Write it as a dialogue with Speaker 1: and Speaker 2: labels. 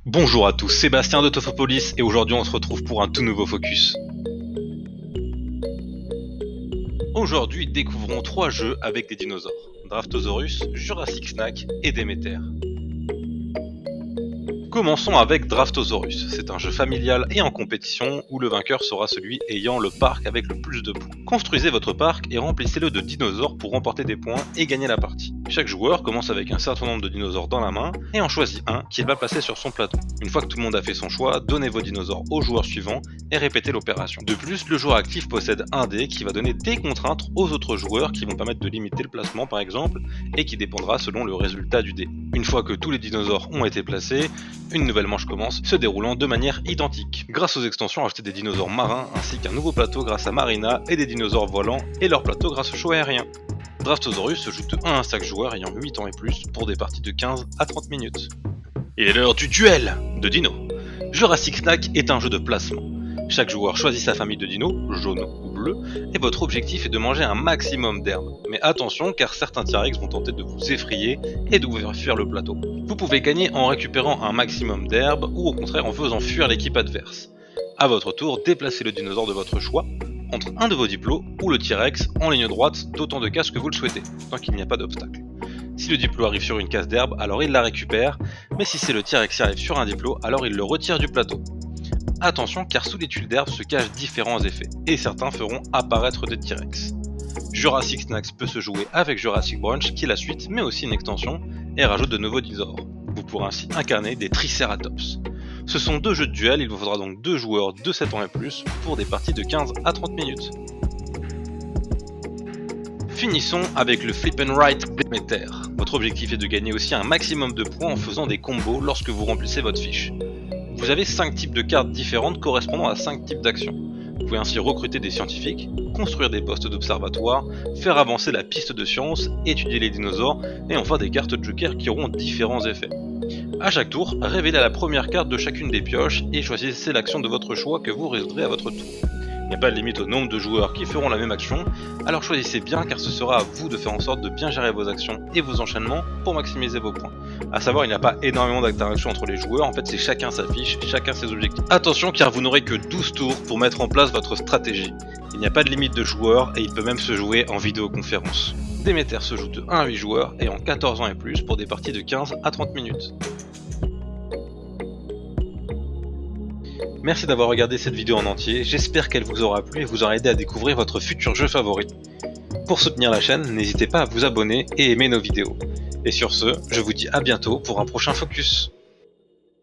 Speaker 1: Bonjour à tous, Sébastien de Tophopolis et aujourd'hui on se retrouve pour un tout nouveau focus. Aujourd'hui découvrons 3 jeux avec des dinosaures, Draftosaurus, Jurassic Snack et Déméter. Commençons avec Draftosaurus, c'est un jeu familial et en compétition où le vainqueur sera celui ayant le parc avec le plus de points. Construisez votre parc et remplissez-le de dinosaures pour remporter des points et gagner la partie. Chaque joueur commence avec un certain nombre de dinosaures dans la main et en choisit un qu'il va placer sur son plateau. Une fois que tout le monde a fait son choix, donnez vos dinosaures au joueur suivant et répétez l'opération. De plus, le joueur actif possède un dé qui va donner des contraintes aux autres joueurs qui vont permettre de limiter le placement par exemple et qui dépendra selon le résultat du dé. Une fois que tous les dinosaures ont été placés, une nouvelle manche commence, se déroulant de manière identique. Grâce aux extensions, achetez des dinosaures marins ainsi qu'un nouveau plateau grâce à Marina et des dinosaures volants et leur plateau grâce au show aérien. Draftosaurus se joue de 1 à 5 joueurs ayant 8 ans et plus pour des parties de 15 à 30 minutes. Il est l'heure du duel de dinos. Jurassic Snack est un jeu de placement. Chaque joueur choisit sa famille de dinos, jaune ou bleu, et votre objectif est de manger un maximum d'herbes. Mais attention car certains T-Rex vont tenter de vous effrayer et de vous faire fuir le plateau. Vous pouvez gagner en récupérant un maximum d'herbes ou au contraire en faisant fuir l'équipe adverse. A votre tour, déplacez le dinosaure de votre choix entre un de vos diplos ou le T-Rex en ligne droite d'autant de cases que vous le souhaitez, tant qu'il n'y a pas d'obstacle. Si le diplo arrive sur une case d'herbe, alors il la récupère, mais si c'est le T-Rex qui arrive sur un diplo, alors il le retire du plateau. Attention car sous les tuiles d'herbe se cachent différents effets, et certains feront apparaître des T-Rex. Jurassic Snacks peut se jouer avec Jurassic Brunch qui est la suite, mais aussi une extension, et rajoute de nouveaux dinosaures. Vous pourrez ainsi incarner des Triceratops. Ce sont 2 jeux de duel, il vous faudra donc 2 joueurs de 7 ans et plus pour des parties de 15 à 30 minutes. Finissons avec le Flip and Right Déméter. Votre objectif est de gagner aussi un maximum de points en faisant des combos lorsque vous remplissez votre fiche. Vous avez 5 types de cartes différentes correspondant à 5 types d'actions. Vous pouvez ainsi recruter des scientifiques, construire des postes d'observatoire, faire avancer la piste de science, étudier les dinosaures et enfin des cartes joker qui auront différents effets. A chaque tour, révélez la première carte de chacune des pioches et choisissez l'action de votre choix que vous résoudrez à votre tour. Il n'y a pas de limite au nombre de joueurs qui feront la même action, alors choisissez bien car ce sera à vous de faire en sorte de bien gérer vos actions et vos enchaînements pour maximiser vos points. A savoir, il n'y a pas énormément d'interactions entre les joueurs, en fait c'est chacun sa fiche, chacun ses objectifs. Attention car vous n'aurez que 12 tours pour mettre en place votre stratégie. Il n'y a pas de limite de joueurs et il peut même se jouer en vidéoconférence. Déméter se joue de 1 à 8 joueurs et en 14 ans et plus pour des parties de 15 à 30 minutes. Merci d'avoir regardé cette vidéo en entier, j'espère qu'elle vous aura plu et vous aura aidé à découvrir votre futur jeu favori. Pour soutenir la chaîne, n'hésitez pas à vous abonner et aimer nos vidéos. Et sur ce, je vous dis à bientôt pour un prochain focus.